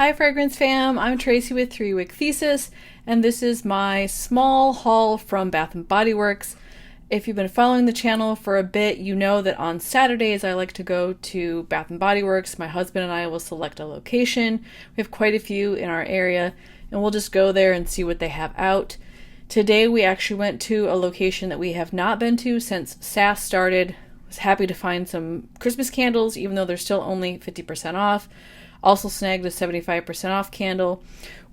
Hi Fragrance fam, I'm Tracy with 3 Wick Thesis, and this is my small haul from Bath&BodyWorks. If you've been following the channel for a bit, you know that on Saturdays I like to go to Bath&BodyWorks. My husband and I will select a location. We have quite a few in our area, and we'll just go there and see what they have out. Today we actually went to a location that we have not been to since SAS started. Was happy to find some Christmas candles, even though they're still only 50% off. Also snagged a 75% off candle.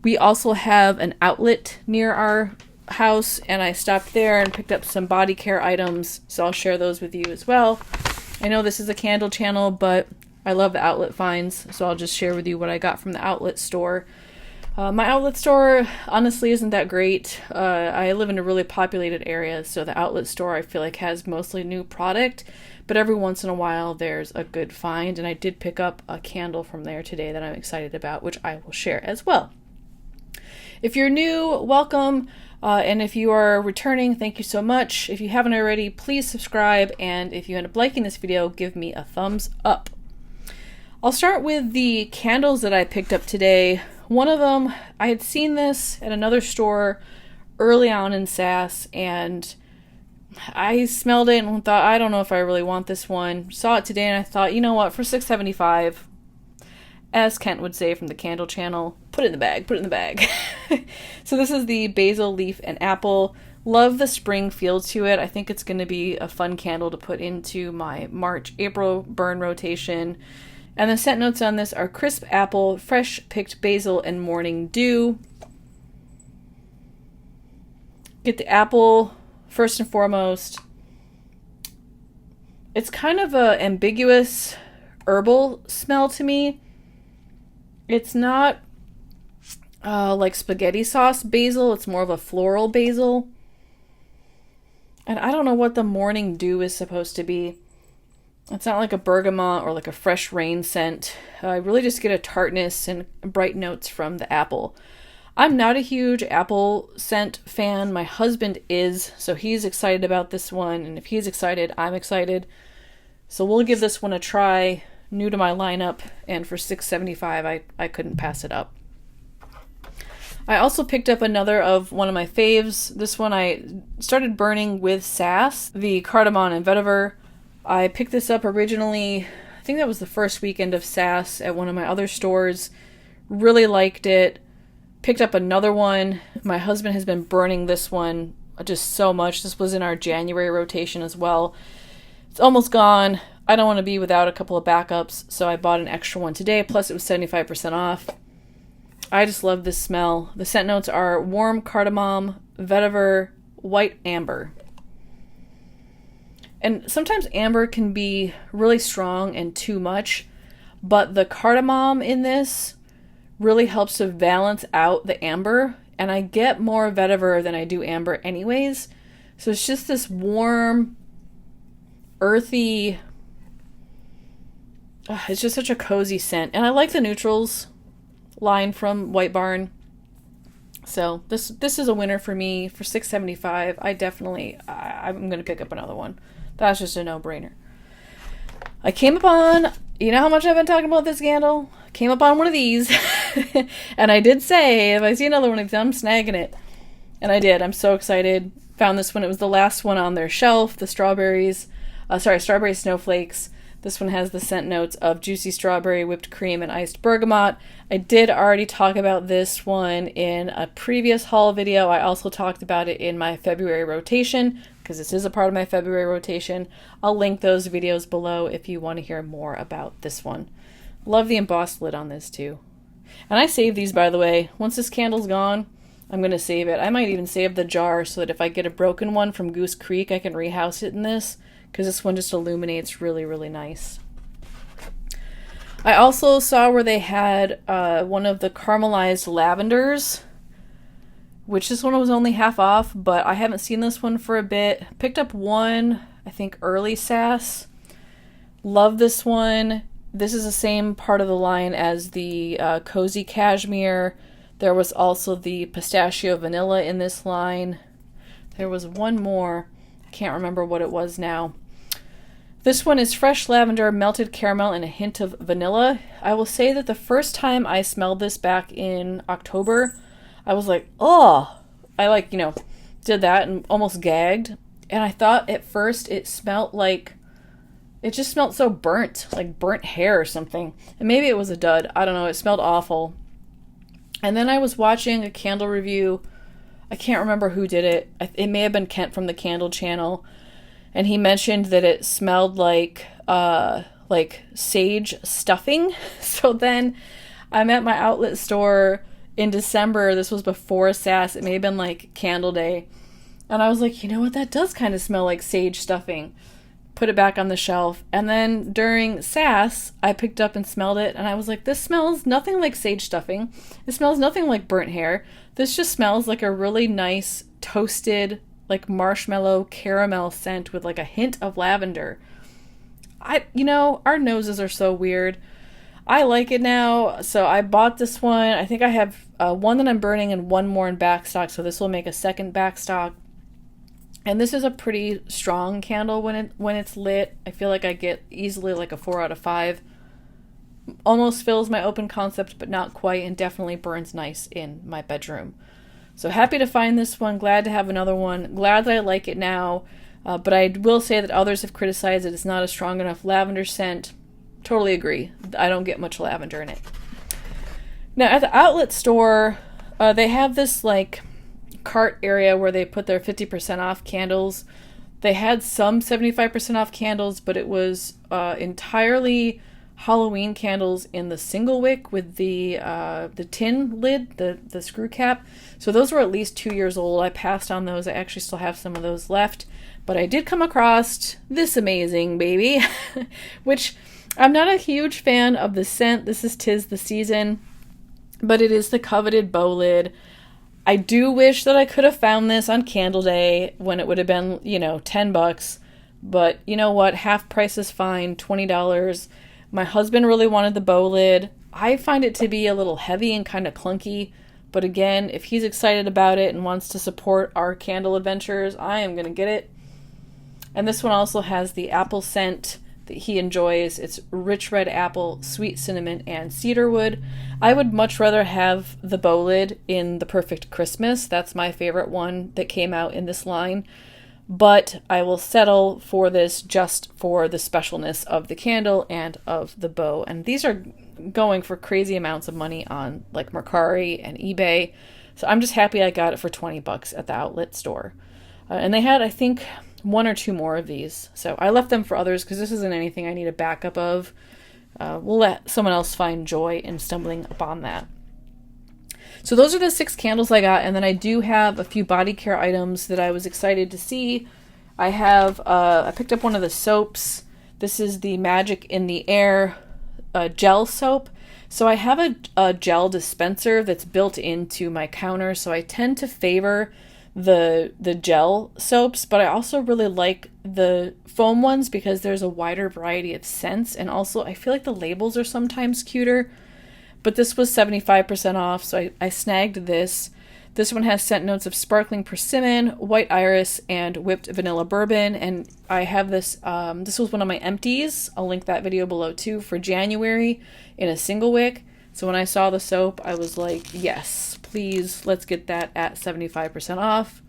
We also have an outlet near our house, and I stopped there and picked up some body care items, so I'll share those with you as well. I know this is a candle channel, but I love the outlet finds, so I'll just share with you what I got from the outlet store. My outlet store honestly isn't that great. I live in a really populated area, so the outlet store I feel like has mostly new product, but every once in a while there's a good find, and I did pick up a candle from there today that I'm excited about, which I will share as well. If you're new, welcome, and if you are returning, thank you so much. If you haven't already, please subscribe, and if you end up liking this video, give me a thumbs up. I'll start with the candles that I picked up today. One of them, I had seen this at another store early on in SAS, and I smelled it and thought, I don't know if I really want this one. Saw it today and I thought, you know what, for $6.75, as Kent would say from the Candle Channel, put it in the bag, put it in the bag. So this is the Basil, Leaf, and Apple. Love the spring feel to it. I think it's going to be a fun candle to put into my March-April burn rotation. And the scent notes on this are crisp apple, fresh picked basil, and morning dew. Get the apple first and foremost. It's kind of a ambiguous herbal smell to me. It's not like spaghetti sauce basil. It's more of a floral basil. And I don't know what the morning dew is supposed to be. It's not like a bergamot or like a fresh rain scent. I really just get a tartness and bright notes from the apple. I'm not a huge apple scent fan. My husband is, so he's excited about this one. And if he's excited, I'm excited. So we'll give this one a try. New to my lineup, and for $6.75, I couldn't pass it up. I also picked up another of one of my faves. This one I started burning with SAS, the Cardamom Vetiver. I picked this up originally, I think that was the first weekend of SAS at one of my other stores. Really liked it. Picked up another one. My husband has been burning this one just so much. This was in our January rotation as well. It's almost gone. I don't want to be without a couple of backups, so I bought an extra one today, plus it was 75% off. I just love this smell. The scent notes are warm cardamom, vetiver, white amber. And sometimes amber can be really strong and too much, but the cardamom in this really helps to balance out the amber, and I get more vetiver than I do amber anyways. So it's just this warm, earthy, it's just such a cozy scent. And I like the neutrals line from White Barn. So this is a winner for me for $6.75. I'm going to pick up another one. That's just a no-brainer. I came upon, you know how much I've been talking about this candle? Came upon one of these. And I did say, if I see another one of these, I'm snagging it. And I did. I'm so excited. Found this one. It was the last one on their shelf. The strawberry Snowflakes. This one has the scent notes of juicy strawberry, whipped cream, and iced bergamot. I did already talk about this one in a previous haul video. I also talked about it in my February rotation, because this is a part of my February rotation. I'll link those videos below if you want to hear more about this one. Love the embossed lid on this too. And I saved these, by the way. Once this candle's gone, I'm going to save it. I might even save the jar so that if I get a broken one from Goose Creek, I can rehouse it in this, because this one just illuminates really, really nice. I also saw where they had one of the Caramelized Lavenders, which this one was only half off, but I haven't seen this one for a bit. Picked up one, I think, early SAS. Love this one. This is the same part of the line as the Cozy Cashmere. There was also the Pistachio Vanilla in this line. There was one more. I can't remember what it was now. This one is fresh lavender, melted caramel, and a hint of vanilla. I will say that the first time I smelled this back in October, I was like, oh, I did that and almost gagged. And I thought at first it just smelled so burnt, like burnt hair or something. And maybe it was a dud. I don't know. It smelled awful. And then I was watching a candle review. I can't remember who did it. It may have been Kent from the Candle Channel. And he mentioned that it smelled like sage stuffing. So then I'm at my outlet store in December. This was before SAS. It may have been like Candle Day. And I was like, you know what? That does kind of smell like sage stuffing. Put it back on the shelf. And then during SAS, I picked up and smelled it. And I was like, this smells nothing like sage stuffing. It smells nothing like burnt hair. This just smells like a really nice toasted, like marshmallow caramel scent with like a hint of lavender. Our noses are so weird. I like it now, so I bought this one. I think I have one that I'm burning and one more in backstock, so this will make a second backstock. And this is a pretty strong candle when it's lit. I feel like I get easily like a 4 out of 5. Almost fills my open concept, but not quite, and definitely burns nice in my bedroom. So happy to find this one. Glad to have another one. Glad that I like it now. But I will say that others have criticized that it's not a strong enough lavender scent. Totally agree. I don't get much lavender in it. Now at the outlet store, they have this like cart area where they put their 50% off candles. They had some 75% off candles, but it was entirely Halloween candles in the single wick with the tin lid, the screw cap. So those were at least 2 years old. I passed on those. I actually still have some of those left. But I did come across this amazing baby, which I'm not a huge fan of the scent. This is 'Tis the Season, but it is the coveted bow lid. I do wish that I could have found this on Candle Day when it would have been, $10. But you know what? Half price is fine, $20. My husband really wanted the bow lid. I find it to be a little heavy and kind of clunky. But again, if he's excited about it and wants to support our candle adventures, I am going to get it. And this one also has the apple scent that he enjoys. It's rich red apple, sweet cinnamon, and cedarwood. I would much rather have the bow lid in the Perfect Christmas. That's my favorite one that came out in this line. But I will settle for this just for the specialness of the candle and of the bow. And these are going for crazy amounts of money on like Mercari and eBay. So I'm just happy I got it for $20 at the outlet store. And they had, I think, 1 or 2 more of these. So I left them for others because this isn't anything I need a backup of. We'll let someone else find joy in stumbling upon that. So those are the 6 candles I got, and then I do have a few body care items that I was excited to see. I picked up one of the soaps. This is the Magic in the Air gel soap. So I have a gel dispenser that's built into my counter, so I tend to favor the gel soaps, but I also really like the foam ones because there's a wider variety of scents, and also I feel like the labels are sometimes cuter. But this was 75% off, so I snagged this. This one has scent notes of sparkling persimmon, white iris, and whipped vanilla bourbon. And I have this, this was one of my empties. I'll link that video below too, for January in a single wick. So when I saw the soap, I was like, yes, please, let's get that at 75% off.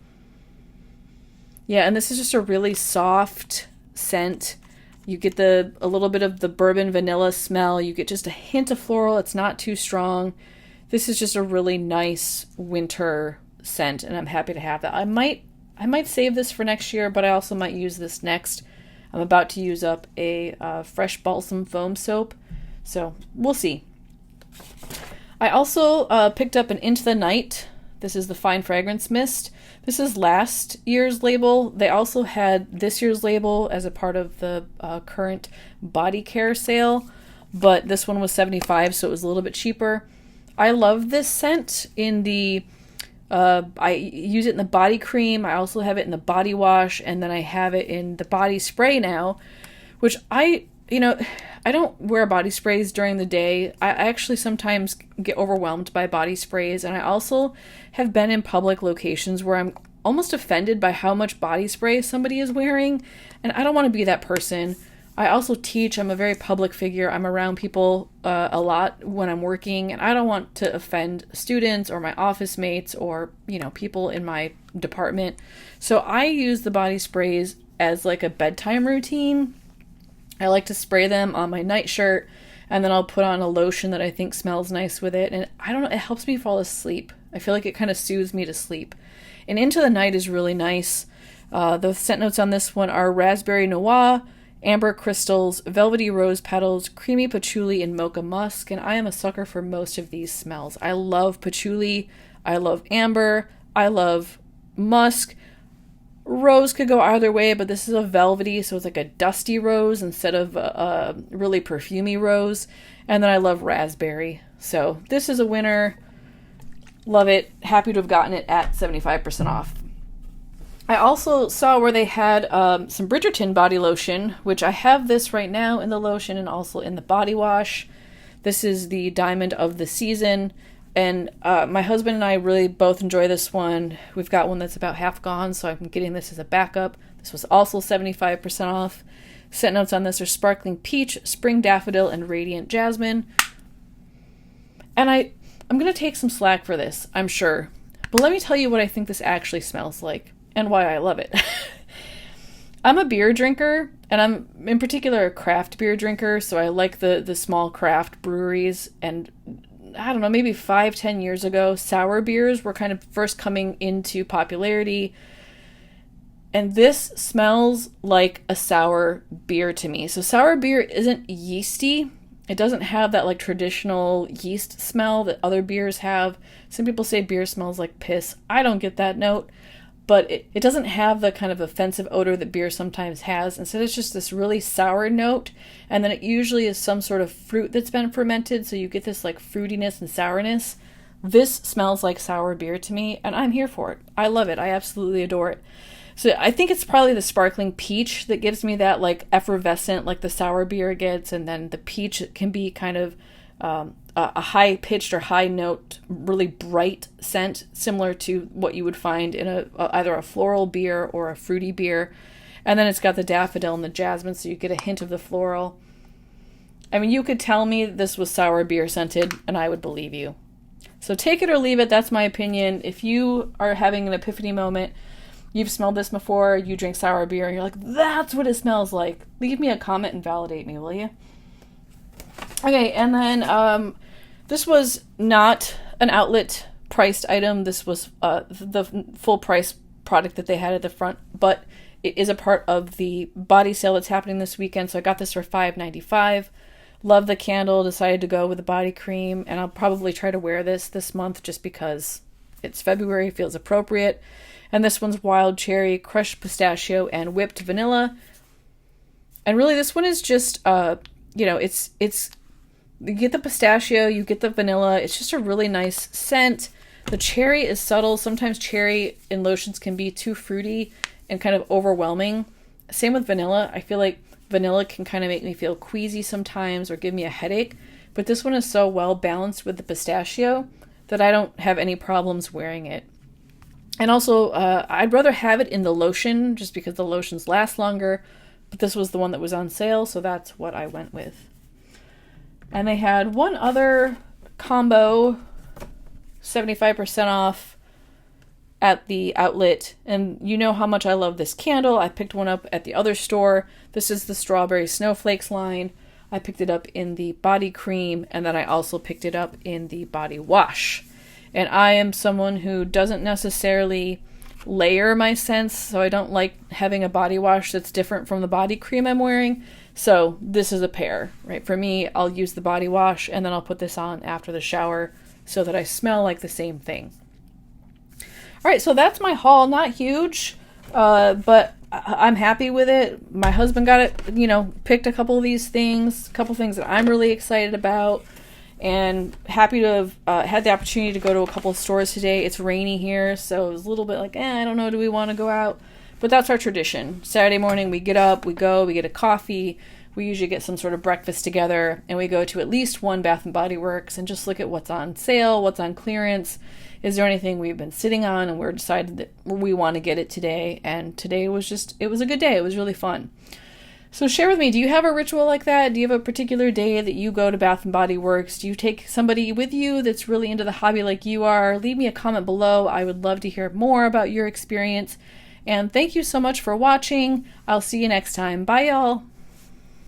Yeah, and this is just a really soft scent. You get a little bit of the bourbon vanilla smell. You get just a hint of floral. It's not too strong. This is just a really nice winter scent, and I'm happy to have that. I might save this for next year, but I also might use this next. I'm about to use up a fresh balsam foam soap, so we'll see. I also picked up an Into the Night. This is the Fine Fragrance Mist. This is last year's label. They also had this year's label as a part of the current body care sale, but this one was $75, so it was a little bit cheaper. I love this scent in the, I use it in the body cream. I also have it in the body wash, and then I have it in the body spray now, which I don't wear body sprays during the day. I actually sometimes get overwhelmed by body sprays, and I also have been in public locations where I'm almost offended by how much body spray somebody is wearing, and I don't want to be that person. I also teach. I'm a very public figure. I'm around people a lot when I'm working, and I don't want to offend students or my office mates or, people in my department. So I use the body sprays as like a bedtime routine. I like to spray them on my nightshirt, and then I'll put on a lotion that I think smells nice with it. And I don't know, it helps me fall asleep. I feel like it kind of soothes me to sleep. And Into the Night is really nice. The scent notes on this one are raspberry noir, amber crystals, velvety rose petals, creamy patchouli, and mocha musk. And I am a sucker for most of these smells. I love patchouli. I love amber. I love musk. Rose could go either way, but this is a velvety, so it's like a dusty rose instead of a really perfumey rose. And then I love raspberry. So this is a winner. Love it. Happy to have gotten it at 75% off. I also saw where they had some Bridgerton body lotion, which I have this right now in the lotion and also in the body wash. This is the Diamond of the Season. And my husband and I really both enjoy this one. We've got one that's about half gone, so I'm getting this as a backup. This was also 75% off. Scent notes on this are sparkling peach, spring daffodil, and radiant jasmine. And I'm going to take some slack for this, I'm sure. But let me tell you what I think this actually smells like and why I love it. I'm a beer drinker, and I'm in particular a craft beer drinker, so I like the small craft breweries. And I don't know, maybe 5-10 years ago, sour beers were kind of first coming into popularity. And this smells like a sour beer to me. So sour beer isn't yeasty. It doesn't have that like traditional yeast smell that other beers have. Some people say beer smells like piss. I don't get that note. But it doesn't have the kind of offensive odor that beer sometimes has. Instead, it's just this really sour note. And then it usually is some sort of fruit that's been fermented. So you get this like fruitiness and sourness. This smells like sour beer to me, and I'm here for it. I love it. I absolutely adore it. So I think it's probably the sparkling peach that gives me that like effervescent, like the sour beer gets. And then the peach can be kind of a high-pitched or high-note, really bright scent, similar to what you would find in either a floral beer or a fruity beer. And then it's got the daffodil and the jasmine, so you get a hint of the floral. I mean, you could tell me this was sour beer scented, and I would believe you. So take it or leave it. That's my opinion. If you are having an epiphany moment, you've smelled this before, you drink sour beer, and you're like, that's what it smells like, leave me a comment and validate me, will you? Okay, and then this was not an outlet priced item. This was the full price product that they had at the front, but it is a part of the body sale that's happening this weekend. So I got this for $5.95. Love the candle. Decided to go with the body cream, and I'll probably try to wear this month just because it's February, feels appropriate. And this one's wild cherry, crushed pistachio, and whipped vanilla. And really, this one is just it's. You get the pistachio, you get the vanilla. It's just a really nice scent. The cherry is subtle. Sometimes cherry in lotions can be too fruity and kind of overwhelming. Same with vanilla. I feel like vanilla can kind of make me feel queasy sometimes or give me a headache. But this one is so well balanced with the pistachio that I don't have any problems wearing it. And also, I'd rather have it in the lotion just because the lotions last longer. But this was the one that was on sale, so that's what I went with. And they had one other combo, 75% off at the outlet. And you know how much I love this candle. I picked one up at the other store. This is the Strawberry Snowflakes line. I picked it up in the body cream, and then I also picked it up in the body wash. And I am someone who doesn't necessarily layer my scents, so I don't like having a body wash that's different from the body cream I'm wearing. So this is a pair, right? For me, I'll use the body wash and then I'll put this on after the shower so that I smell like the same thing. All right, so that's my haul. Not huge, but I'm happy with it. My husband got it, picked a couple of these things, a couple things that I'm really excited about, and happy to have had the opportunity to go to a couple of stores today. It's rainy here, so it was a little bit like, I don't know, do we want to go out? But that's our tradition. Saturday morning, we get up, we get a coffee, we usually get some sort of breakfast together, and we go to at least one Bath&BodyWorks and just look at what's on sale, what's on clearance. Is there anything we've been sitting on and we're decided that we want to get it today? And today was it was a good day. It was really fun. So share with me, do you have a ritual like that? Do you have a particular day that you go to Bath& Body Works? Do you take somebody with you that's really into the hobby like you are? Leave me a comment below. I would love to hear more about your experience. And thank you so much for watching. I'll see you next time. Bye, y'all.